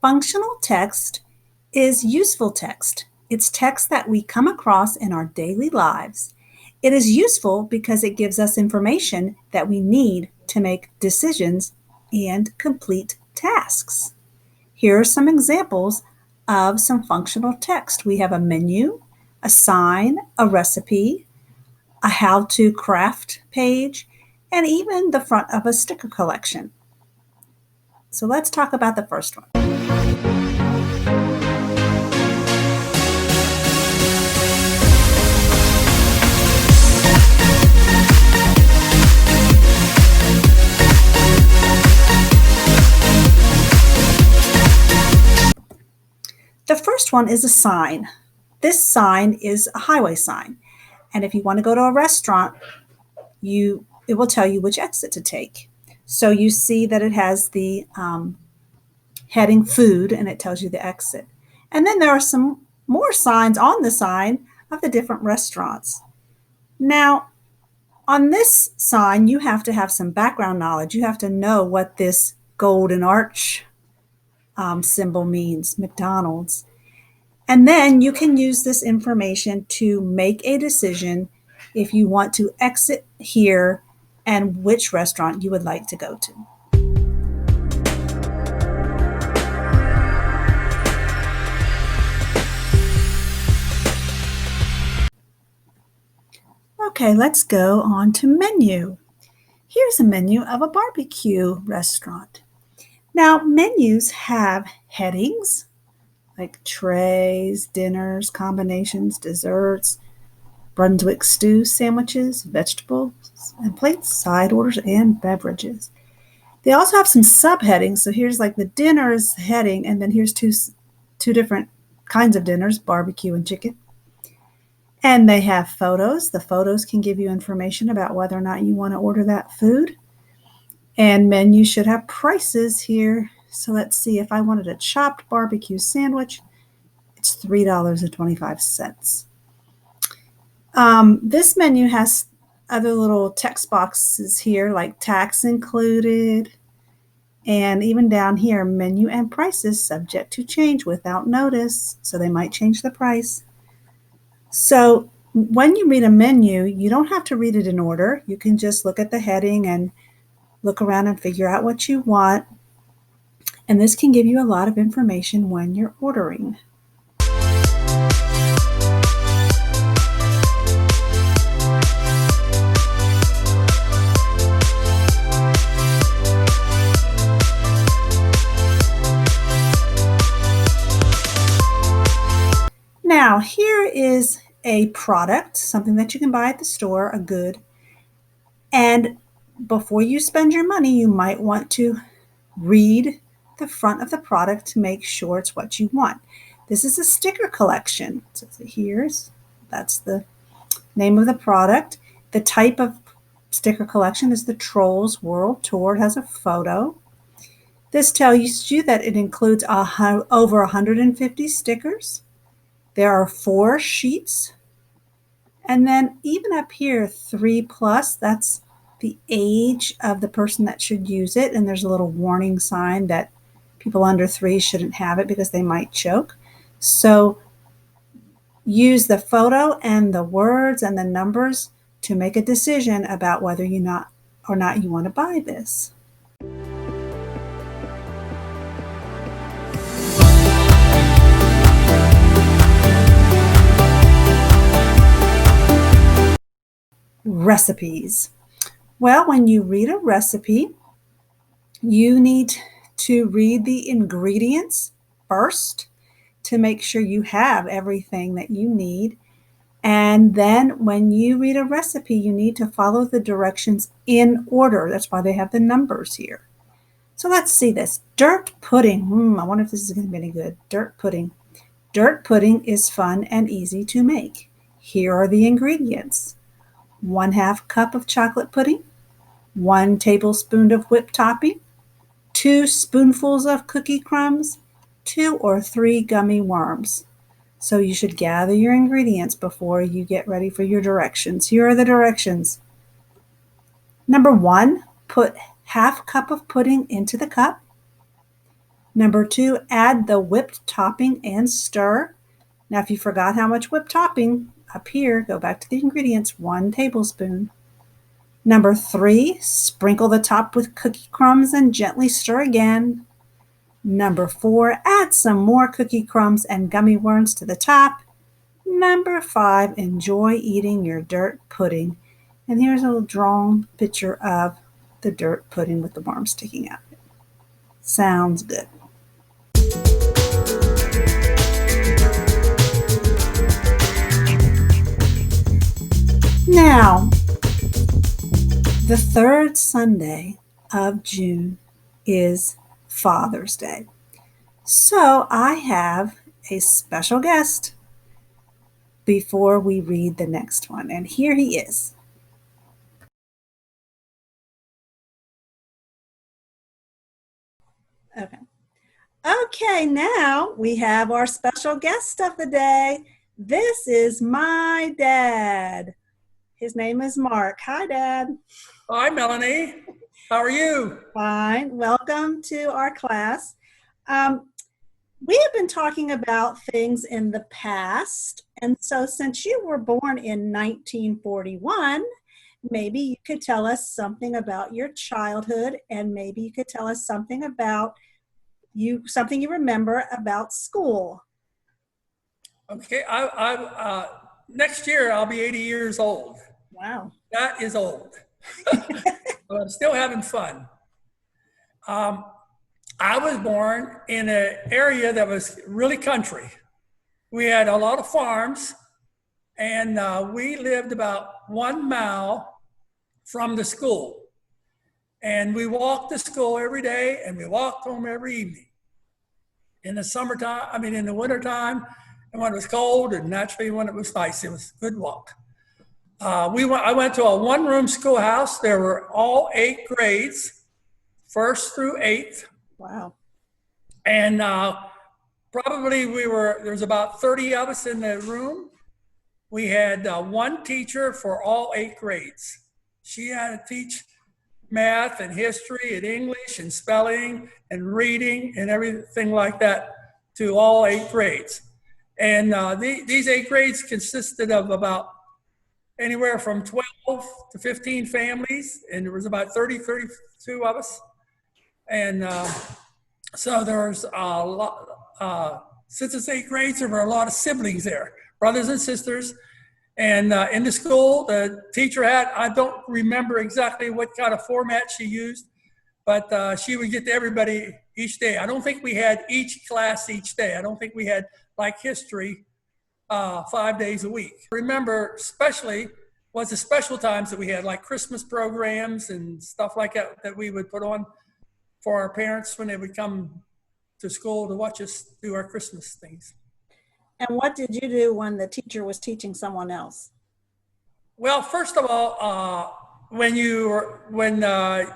Functional text is useful text. It's text that we come across in our daily lives. It is useful because it gives us information that we need to make decisions and complete tasks. Here are some examples of some functional text. We have a menu, a sign, a recipe, a how-to craft page, and even the front of a sticker collection. So let's talk about the first one. The first one is a sign. This sign is a highway sign. And if you want to go to a restaurant, it will tell you which exit to take. So you see that it has the heading food and it tells you the exit. And then there are some more signs on the sign of the different restaurants. Now, on this sign, you have to have some background knowledge. You have to know what this golden arch symbol means, McDonald's. And then you can use this information to make a decision if you want to exit here and which restaurant you would like to go to. Okay, let's go on to menu. Here's a menu of a barbecue restaurant. Now, menus have headings like trays, dinners, combinations, desserts, Brunswick stew, sandwiches, vegetables, and plates, side orders, and beverages. They also have some subheadings. So here's like the dinners heading, and then here's two different kinds of dinners, barbecue and chicken. And they have photos. The photos can give you information about whether or not you want to order that food. And menus should have prices here. So let's see, if I wanted a chopped barbecue sandwich, it's $3.25. This menu has other little text boxes here like tax included, and even down here, menu and prices subject to change without notice. So they might change the price. So when you read a menu, you don't have to read it in order. You can just look at the heading and look around and figure out what you want. And this can give you a lot of information when you're ordering. Now, here is a product, something that you can buy at the store, a good. And before you spend your money, you might want to read the front of the product to make sure it's what you want. This is a sticker collection. So that's the name of the product. The type of sticker collection is the Trolls World Tour. It has a photo. This tells you that it includes over 150 stickers. There are 4 sheets. And then even up here, 3+, that's the age of the person that should use it. And there's a little warning sign that people under 3 shouldn't have it because they might choke. So use the photo and the words and the numbers to make a decision about whether you want to buy this. Recipes. Well, when you read a recipe, you need to read the ingredients first to make sure you have everything that you need. And then when you read a recipe, you need to follow the directions in order. That's why they have the numbers here. So let's see this. Dirt pudding. I wonder if this is going to be any good. Dirt pudding. Dirt pudding is fun and easy to make. Here are the ingredients. 1/2 cup of chocolate pudding, 1 tablespoon of whipped topping, 2 spoonfuls of cookie crumbs, 2 or 3 gummy worms. So you should gather your ingredients before you get ready for your directions. Here are the directions. Number 1, put 1/2 cup of pudding into the cup. Number 2, add the whipped topping and stir. Now, if you forgot how much whipped topping, up here, go back to the ingredients, 1 tablespoon. Number 3, sprinkle the top with cookie crumbs and gently stir again. Number 4, add some more cookie crumbs and gummy worms to the top. Number 5, enjoy eating your dirt pudding. And here's a little drawn picture of the dirt pudding with the worms sticking out. Sounds good. Now, the third Sunday of June is Father's Day. So I have a special guest before we read the next one. And here he is. Okay, now we have our special guest of the day. This is my dad. His name is Mark. Hi, Dad. Hi, Melanie. How are you? Fine. Welcome to our class. We have been talking about things in the past. And so since you were born in 1941, maybe you could tell us something about your childhood, and maybe you could tell us something about something you remember about school. Okay. Next year I'll be 80 years old. Wow. That is old. But I'm still having fun. I was born in an area that was really country. We had a lot of farms, and we lived about 1 mile from the school. And we walked to school every day, and we walked home every evening. In the summertime, in the wintertime, and when it was cold, and naturally when it was nice, it was a good walk. I went to a one-room schoolhouse. There were all 8 grades, 1st through 8th. Wow. And probably there was about 30 of us in the room. We had 1 teacher for all 8 grades. She had to teach math and history and English and spelling and reading and everything like that to all 8 grades. And these 8 grades consisted of about anywhere from 12 to 15 families, and there was about 32 of us. And so there was a lot, since it's 8 grades, there were a lot of siblings there, brothers and sisters. And in the school, the teacher I don't remember exactly what kind of format she used, but she would get to everybody each day. I don't think we had each class each day. I don't think we had, like history, 5 days a week. Remember, especially, was the special times that we had, like Christmas programs and stuff like that we would put on for our parents when they would come to school to watch us do our Christmas things. And what did you do when the teacher was teaching someone else? Well, first of all, when the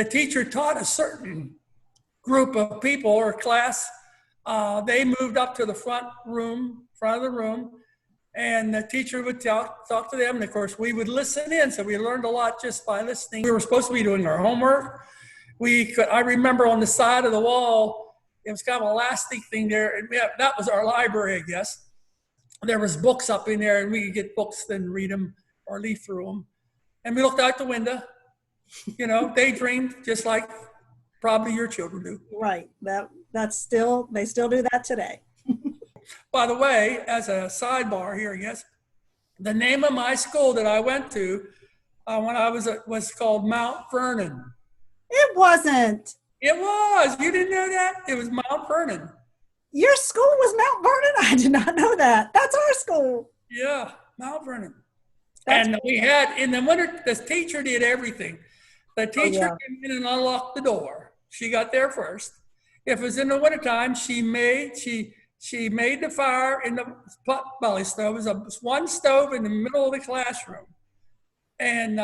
teacher taught a certain group of people or class, they moved up to the front of the room, and the teacher would talk to them. And of course, we would listen in, so we learned a lot just by listening. We were supposed to be doing our homework. I remember on the side of the wall, it was kind of an elastic thing there, and that was our library, I guess. There was books up in there, and we could get books, then read them or leaf through them. And we looked out the window, daydreamed, just like probably your children do. Right. They still do that today. By the way, as a sidebar here, I guess, the name of my school that I went to when I was called Mount Vernon. It wasn't. It was. You didn't know that? It was Mount Vernon. Your school was Mount Vernon? I did not know that. That's our school. Yeah, Mount Vernon. And we had, in the winter, the teacher did everything. The teacher came in and unlocked the door. She got there first. If it was in the wintertime, she made the fire in the pot-belly stove. It was one stove in the middle of the classroom. And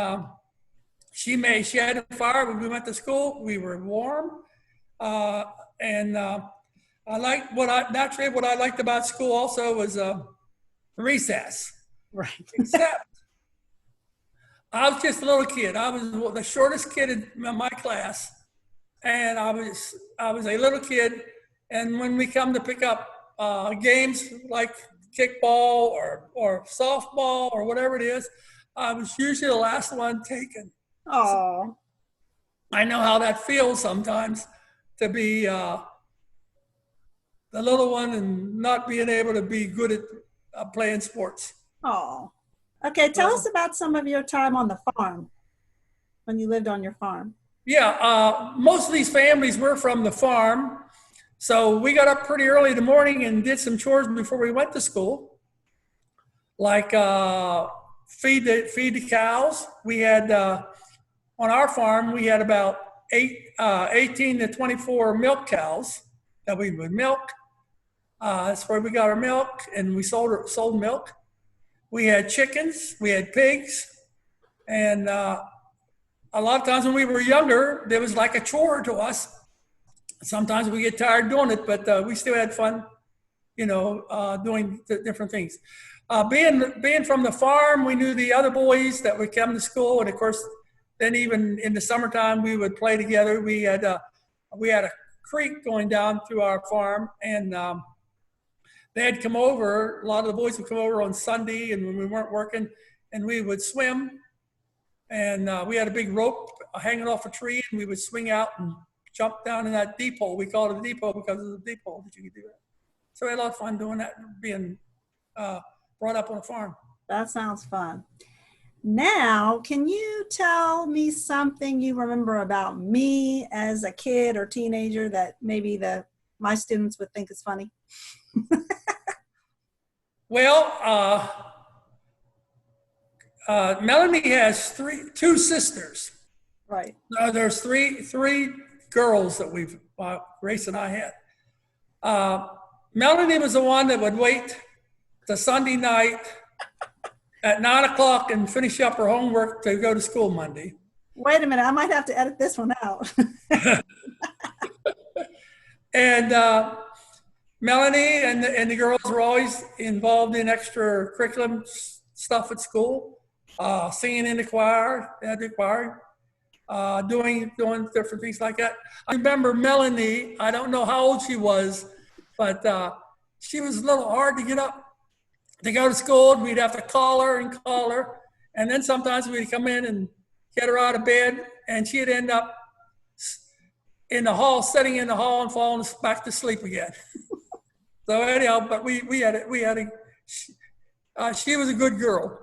she had a fire when we went to school. We were warm. And I liked what I liked about school also was recess. Right. Except I was just a little kid. I was the shortest kid in my class. And I was a little kid, And when we come to pick up games like kickball or softball or whatever it is, I was usually the last one taken. Oh, I know how that feels sometimes to be the little one and not being able to be good at playing sports. oh. Okay, tell us So, about some of your time on the farm when you lived on your farm. yeah, most of these families were from the farm. So we got up pretty early in the morning and did some chores before we went to school, like feed the cows. We had on our farm we had about 18 to 24 milk cows that we would milk. That's where we got our milk, and we sold milk. We had chickens, we had pigs, and a lot of times when we were younger, there was like a chore to us. Sometimes we get tired doing it, but we still had fun, doing different things. Being from the farm, we knew the other boys that would come to school, and of course, then even in the summertime, we would play together. We had a creek going down through our farm, and they'd come over. A lot of the boys would come over on Sunday, and when we weren't working, and we would swim. And we had a big rope hanging off a tree, and we would swing out and jump down in that deep hole. We called it a deep hole because it was a deep hole that you could do that. So we had a lot of fun doing that, being brought up on a farm. That sounds fun. Now, can you tell me something you remember about me as a kid or teenager that maybe my students would think is funny? Well, Melanie has two sisters. Right. There's three girls that Grace and I had. Melanie was the one that would wait the Sunday night at 9 o'clock and finish up her homework to go to school Monday. Wait a minute, I might have to edit this one out. And Melanie and the girls were always involved in extracurricular stuff at school, singing in the choir, doing different things like that. I remember Melanie, I don't know how old she was, but she was a little hard to get up to go to school. We'd have to call her. And then sometimes we'd come in and get her out of bed, and she'd end up in the hall, sitting in the hall and falling back to sleep again. So anyhow, but she was a good girl.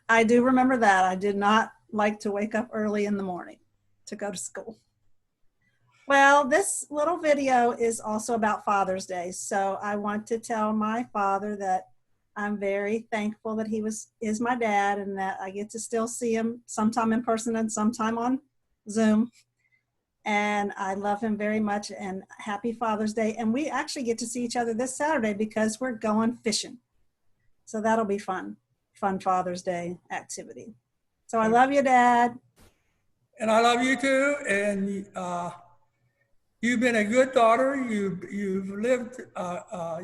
I do remember that. I did not like to wake up early in the morning to go to school. Well, this little video is also about Father's Day. So I want to tell my father that I'm very thankful that he is my dad, and that I get to still see him sometime in person and sometime on Zoom. And I love him very much, and happy Father's Day. And we actually get to see each other this Saturday because we're going fishing. So that'll be fun Father's Day activity. So I love you, Dad. And I love you too. And you've been a good daughter. You've lived,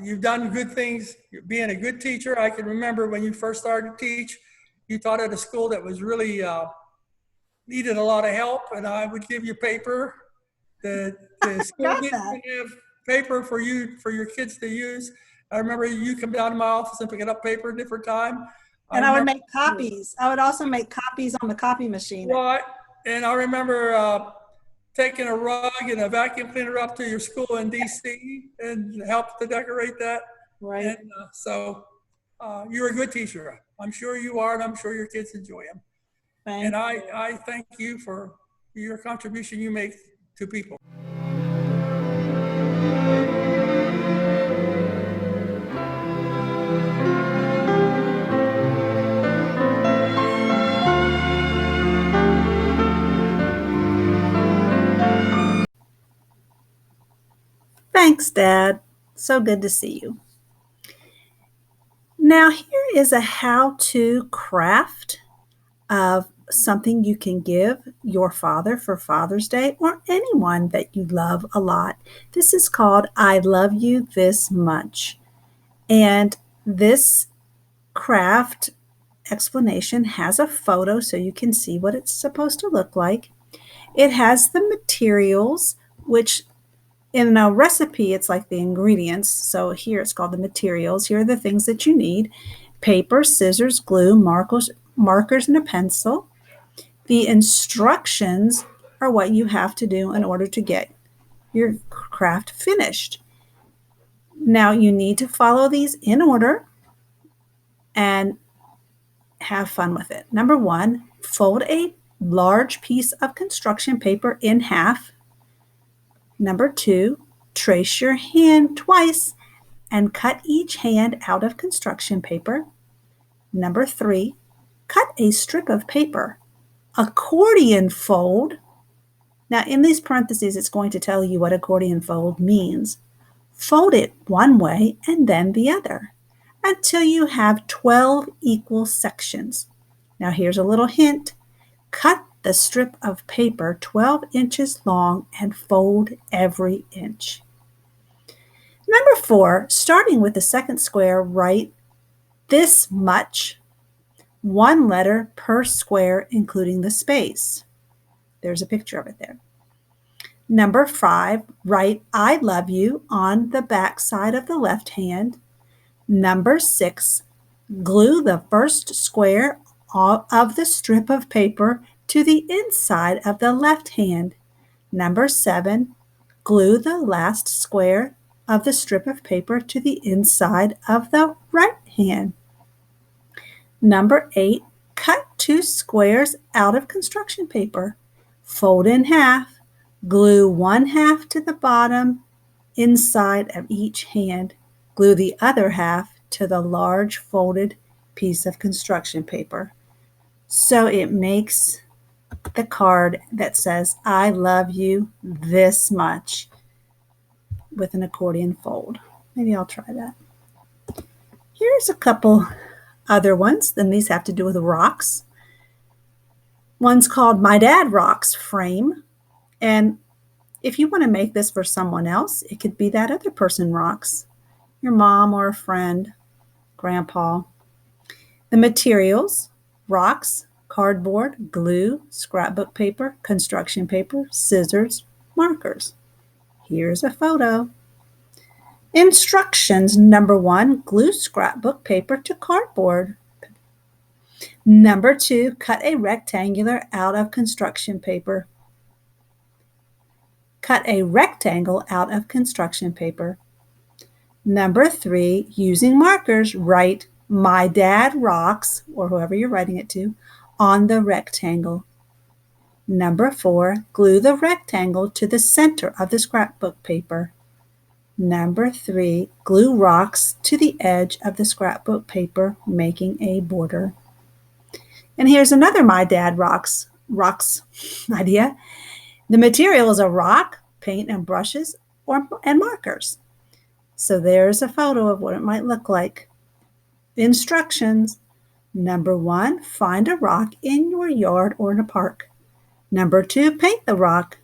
you've done good things. You're being a good teacher. I can remember when you first started to teach, you taught at a school that was really needed a lot of help, and I would give you paper. The school didn't have paper for your kids to use. I remember you come down to my office and picking up paper at a different time. And I would make copies. I would also make copies on the copy machine. Right. And I remember taking a rug and a vacuum cleaner up to your school in D.C. and help to decorate that. Right. And so you're a good teacher. I'm sure you are, and I'm sure your kids enjoy them. And I thank you for your contribution you make to people. Thanks, Dad. So good to see you. Now, here is a how-to craft of something you can give your father for Father's Day, or anyone that you love a lot. This is called I Love You This Much. And this craft explanation has a photo so you can see what it's supposed to look like. It has the materials, which In a recipe, it's like the ingredients. So here it's called the materials. Here are the things that you need: paper, scissors, glue, markers, and a pencil. The instructions are what you have to do in order to get your craft finished. Now you need to follow these in order and have fun with it. Number 1, fold a large piece of construction paper in half. Number 2, trace your hand twice and cut each hand out of construction paper. Number 3, cut a strip of paper, accordion fold. Now in these parentheses, it's going to tell you what accordion fold means. Fold it one way and then the other until you have 12 equal sections. Now here's a little hint. Cut the strip of paper 12 inches long and fold every inch. Number 4, starting with the second square, write this much, one letter per square, including the space. There's a picture of it there. Number 5, write I love you on the back side of the left hand. Number 6, glue the first square of the strip of paper to the inside of the left hand. Number 7, glue the last square of the strip of paper to the inside of the right hand. Number 8, cut 2 squares out of construction paper. Fold in half. Glue one half to the bottom inside of each hand. Glue the other half to the large folded piece of construction paper. So it makes the card that says, I love you this much, with an accordion fold. Maybe I'll try that. Here's a couple other ones. Then these have to do with rocks. One's called My Dad Rocks frame. And if you want to make this for someone else, it could be that other person rocks, your mom or a friend, grandpa. The materials: rocks, cardboard, glue, scrapbook paper, construction paper, scissors, markers. Here's a photo. Instructions: number 1, glue scrapbook paper to cardboard. Number 2, cut a rectangular out of construction paper. Cut a rectangle out of construction paper. Number 3, using markers, write My Dad Rocks, or whoever you're writing it to, on the rectangle. Number 4, glue the rectangle to the center of the scrapbook paper. Number 3, glue rocks to the edge of the scrapbook paper, making a border. And here's another My Dad Rocks idea. The material is a rock, paint and brushes, and markers. So there's a photo of what it might look like. Instructions: number 1, find a rock in your yard or in a park. Number 2, paint the rock.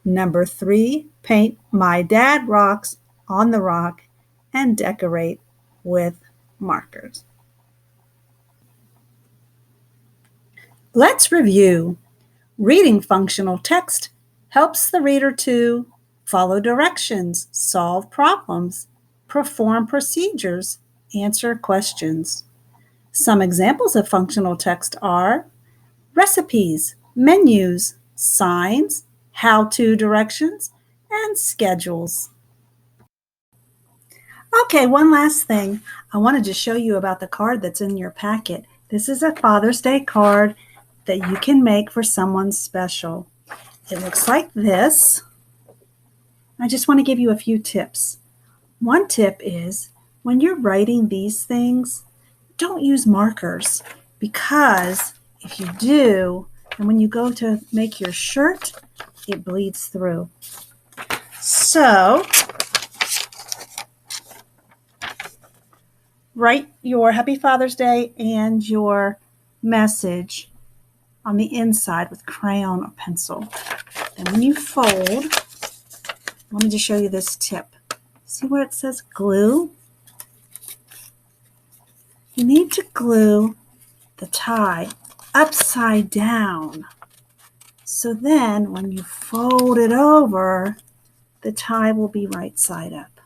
Number 3, paint My Dad Rocks on the rock and decorate with markers. Let's review. Reading functional text helps the reader to follow directions, solve problems, perform procedures, answer questions. Some examples of functional text are recipes, menus, signs, how-to directions, and schedules. Okay, one last thing. I wanted to show you about the card that's in your packet. This is a Father's Day card that you can make for someone special. It looks like this. I just want to give you a few tips. One tip is, when you're writing these things, don't use markers, because if you do, and when you go to make your shirt, it bleeds through. So, write your Happy Father's Day and your message on the inside with crayon or pencil. And when you fold, let me just show you this tip. See where it says glue? You need to glue the tie upside down. So then when you fold it over, the tie will be right side up.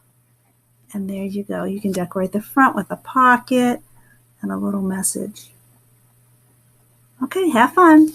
And there you go. You can decorate the front with a pocket and a little message. Okay, have fun.